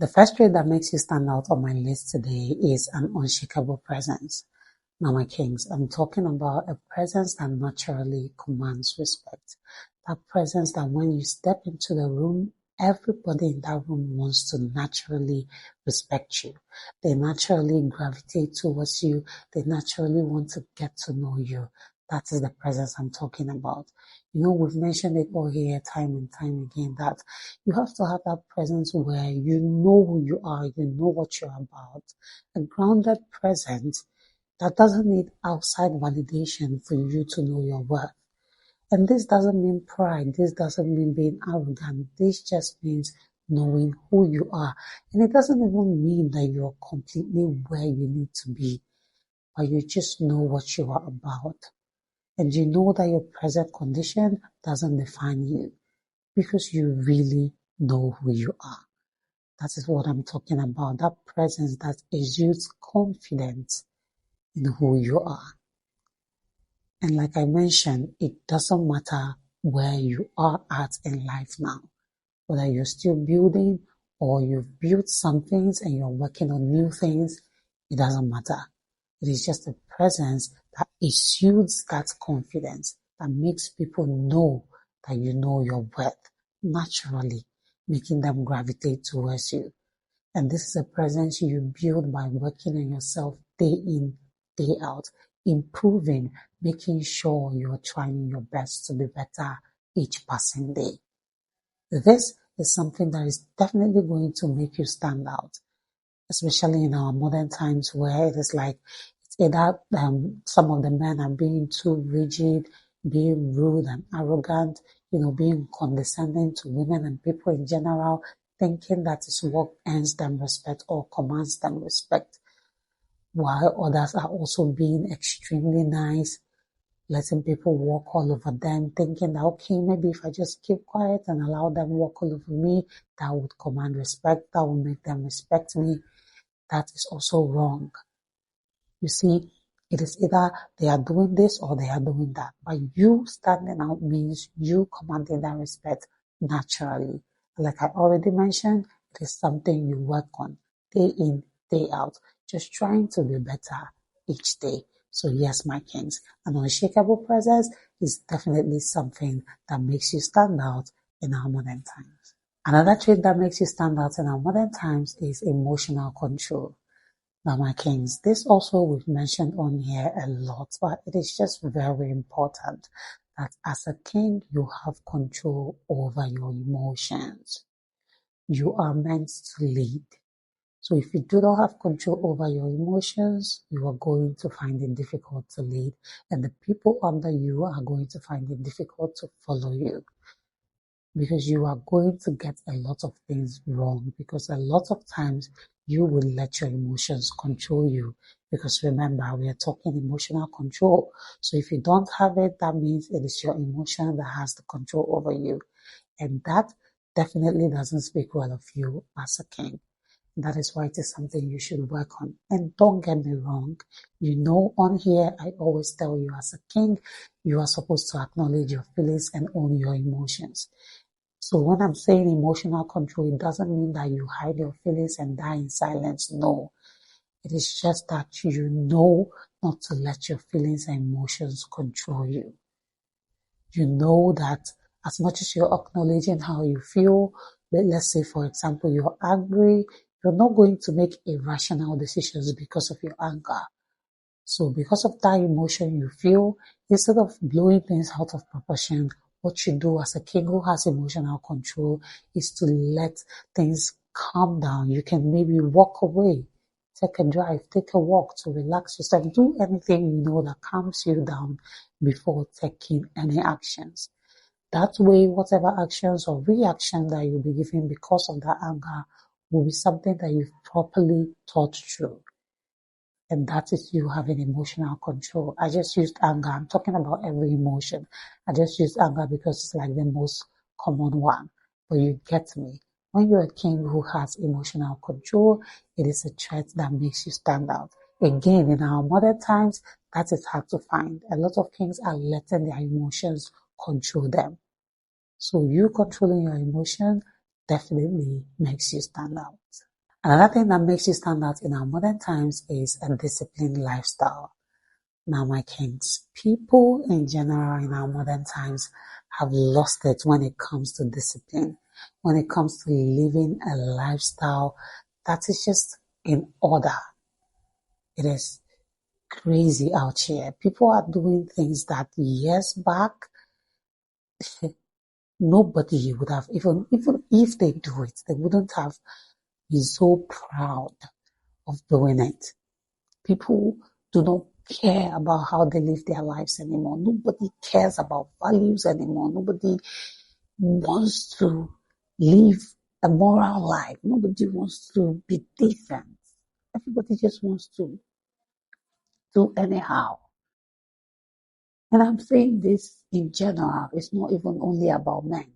The first trait that makes you stand out on my list today is an unshakable presence. Now, my kings, I'm talking about a presence that naturally commands respect. That presence that when you step into the room, everybody in that room wants to naturally respect you. They naturally gravitate towards you. They naturally want to get to know you. That is the presence I'm talking about. You know, we've mentioned it all here time and time again that you have to have that presence where you know who you are, you know what you're about. A grounded presence that doesn't need outside validation for you to know your worth. And this doesn't mean pride. This doesn't mean being arrogant. This just means knowing who you are. And it doesn't even mean that you're completely where you need to be, but you just know what you are about. And you know that your present condition doesn't define you because you really know who you are. That is what I'm talking about. That presence that exudes confidence in who you are. And like I mentioned, it doesn't matter where you are at in life now, whether you're still building or you've built some things and you're working on new things, it doesn't matter. It is just a presence that exudes that confidence that makes people know that you know your worth naturally, making them gravitate towards you. And this is a presence you build by working on yourself day in, day out, improving, making sure you're trying your best to be better each passing day. This is something that is definitely going to make you stand out, especially in our modern times where it is like it's either some of the men are being too rigid, being rude and arrogant, being condescending to women and people in general, thinking that is what earns them respect or commands them respect, while others are also being extremely nice, letting people walk all over them, thinking that, okay, maybe if I just keep quiet and allow them walk all over me, that would command respect, that would make them respect me. That is also wrong. You see, it is either they are doing this or they are doing that. But you standing out means you commanding that respect naturally. Like I already mentioned, it is something you work on day in, day out, just trying to be better each day. So yes, my kings, an unshakable presence is definitely something that makes you stand out in our modern times. Another trait that makes you stand out in our modern times is emotional control. Now, my kings, this also we've mentioned on here a lot, but it is just very important that as a king, you have control over your emotions. You are meant to lead. So if you do not have control over your emotions, you are going to find it difficult to lead, and the people under you are going to find it difficult to follow you, because you are going to get a lot of things wrong, because a lot of times you will let your emotions control you. Because remember, we are talking emotional control. So if you don't have it, that means it is your emotion that has the control over you. And that definitely doesn't speak well of you as a king. That is why it is something you should work on. And don't get me wrong, on here, I always tell you as a king, you are supposed to acknowledge your feelings and own your emotions. So when I'm saying emotional control, it doesn't mean that you hide your feelings and die in silence. No, it is just that you know not to let your feelings and emotions control you. You know that as much as you're acknowledging how you feel, let's say, for example, you're angry, you're not going to make irrational decisions because of your anger. So because of that emotion you feel, instead of blowing things out of proportion, what you do as a king who has emotional control is to let things calm down. You can maybe walk away, take a drive, take a walk to relax yourself, do anything that calms you down before taking any actions. That way, whatever actions or reaction that you'll be giving because of that anger will be something that you've properly thought through. And that is you having emotional control. I just used anger. I'm talking about every emotion. I just used anger because it's like the most common one. But you get me. When you're a king who has emotional control, it is a trait that makes you stand out. Again, in our modern times, that is hard to find. A lot of kings are letting their emotions control them. So you controlling your emotion definitely makes you stand out. Another thing that makes you stand out in our modern times is a disciplined lifestyle. Now, my kings, people in general in our modern times have lost it when it comes to discipline, when it comes to living a lifestyle that is just in order. It is crazy out here. People are doing things that years back, nobody would have, even if they do it, they wouldn't have been so proud of doing it. People do not care about how they live their lives anymore. Nobody cares about values anymore. Nobody wants to live a moral life. Nobody wants to be decent. Everybody just wants to do anyhow. And I'm saying this in general. It's not even only about men.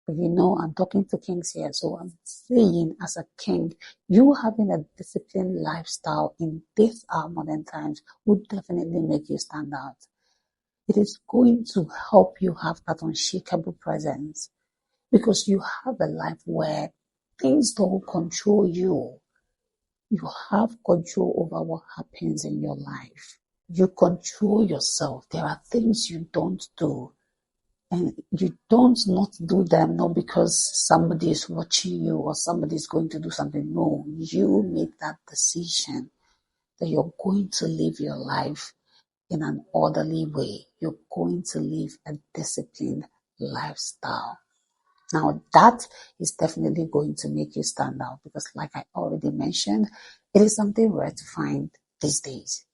But I'm talking to kings here. So I'm saying as a king, you having a disciplined lifestyle in this our modern times would definitely make you stand out. It is going to help you have that unshakable presence because you have a life where things don't control you. You have control over what happens in your life. You control yourself. There are things you don't do. And you don't not do them, not because somebody is watching you or somebody is going to do something. No, you make that decision that you're going to live your life in an orderly way. You're going to live a disciplined lifestyle. Now, that is definitely going to make you stand out because, like I already mentioned, it is something rare to find these days.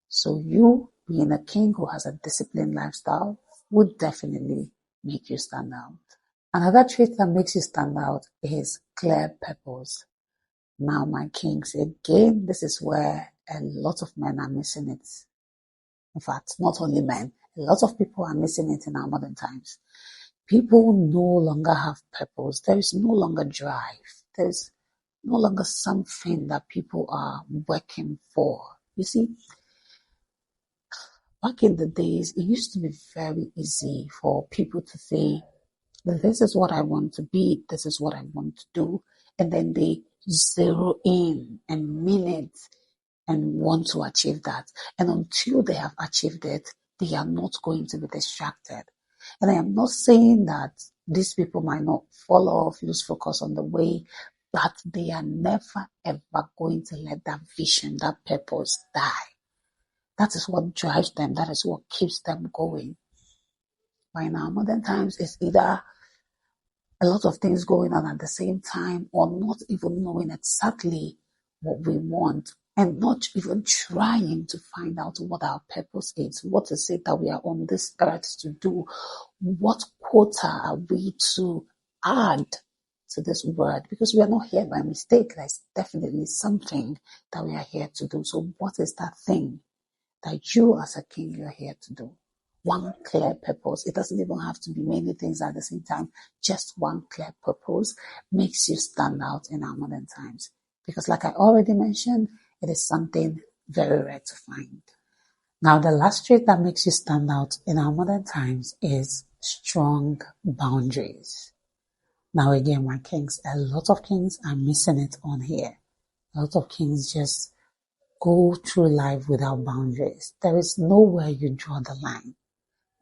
So you being a king who has a disciplined lifestyle would definitely make you stand out. Another trait that makes you stand out is clear purpose. Now, my kings, again, this is where a lot of men are missing it. In fact, not only men, a lot of people are missing it in our modern times. People no longer have purpose. There is no longer drive. There's no longer something that people are working for. You see, back in the days, it used to be very easy for people to say, this is what I want to be, this is what I want to do, and then they zero in and mean it and want to achieve that. And until they have achieved it, they are not going to be distracted. And I am not saying that these people might not fall off, lose focus on the way, but they are never ever going to let that vision, that purpose die. That is what drives them. That is what keeps them going. By now, modern times, it's either a lot of things going on at the same time or not even knowing exactly what we want and not even trying to find out what our purpose is. What is it that we are on this earth to do? What quota are we to add to this world? Because we are not here by mistake. There's definitely something that we are here to do. So what is that thing that you as a king you're here to do? One clear purpose. It doesn't even have to be many things at the same time. Just one clear purpose makes you stand out in our modern times. Because like I already mentioned, it is something very rare to find. Now, the last trait that makes you stand out in our modern times is strong boundaries. Now, again, my kings, a lot of kings are missing it on here. A lot of kings just go through life without boundaries. There is nowhere you draw the line.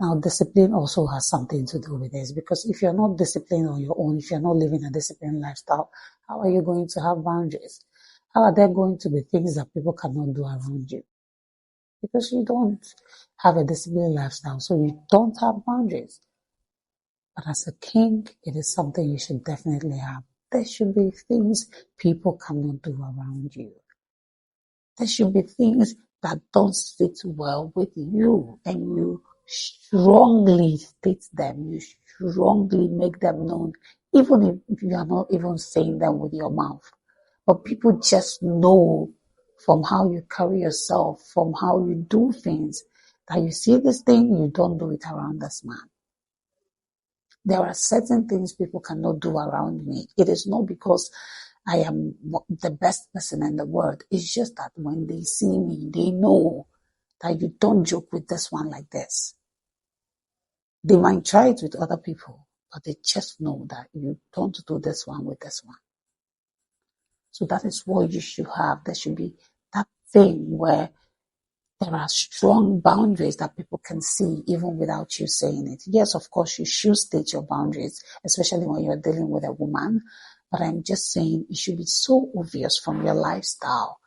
Now, discipline also has something to do with this because if you're not disciplined on your own, if you're not living a disciplined lifestyle, how are you going to have boundaries? How are there going to be things that people cannot do around you? Because you don't have a disciplined lifestyle, so you don't have boundaries. But as a king, it is something you should definitely have. There should be things people cannot do around you. There should be things that don't sit well with you, and you strongly state them. You strongly make them known, even if you are not even saying them with your mouth. But people just know from how you carry yourself, from how you do things, that you see this thing, you don't do it around this man. There are certain things people cannot do around me. It is not because I am the best person in the world. It's just that when they see me, they know that you don't joke with this one like this. They might try it with other people, but they just know that you don't do this one with this one. So that is what you should have. There should be that thing where there are strong boundaries that people can see even without you saying it. Yes, of course, you should state your boundaries, especially when you're dealing with a woman. But I'm just saying it should be so obvious from your lifestyle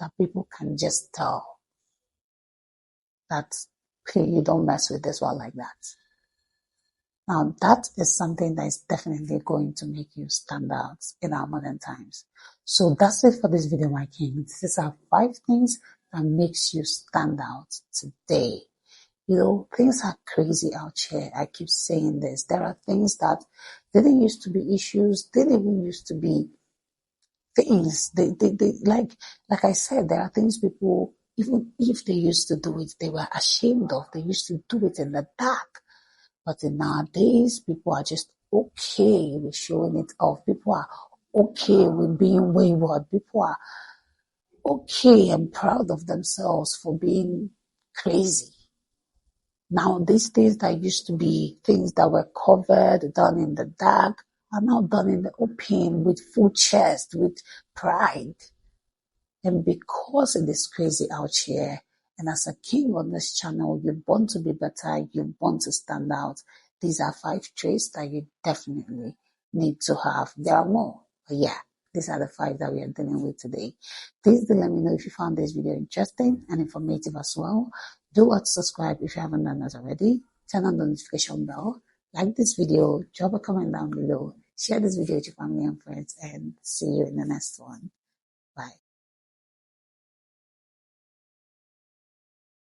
that people can just tell that, hey, you don't mess with this one like that. Now, that is something that is definitely going to make you stand out in our modern times. So that's it for this video, my kings. These are 5 things that makes you stand out today. You know, things are crazy out here. I keep saying this. There are things that didn't used to be issues, didn't even used to be things. They like I said, there are things people, even if they used to do it, they were ashamed of. They used to do it in the dark. But in nowadays, people are just okay with showing it off. People are okay with being wayward. People are okay and proud of themselves for being crazy. Now, these things that used to be things that were covered, done in the dark, are now done in the open with full chest, with pride. And because it is crazy out here, and as a king on this channel, you're born to be better, you're born to stand out. These are 5 traits that you definitely need to have. There are more, but yeah, these are the 5 that we are dealing with today. Please do let me know if you found this video interesting and informative as well. Do what subscribe if you haven't done that already. Turn on the notification bell. Like this video, drop a comment down below. Share this video with your family and friends, and see you in the next one. Bye.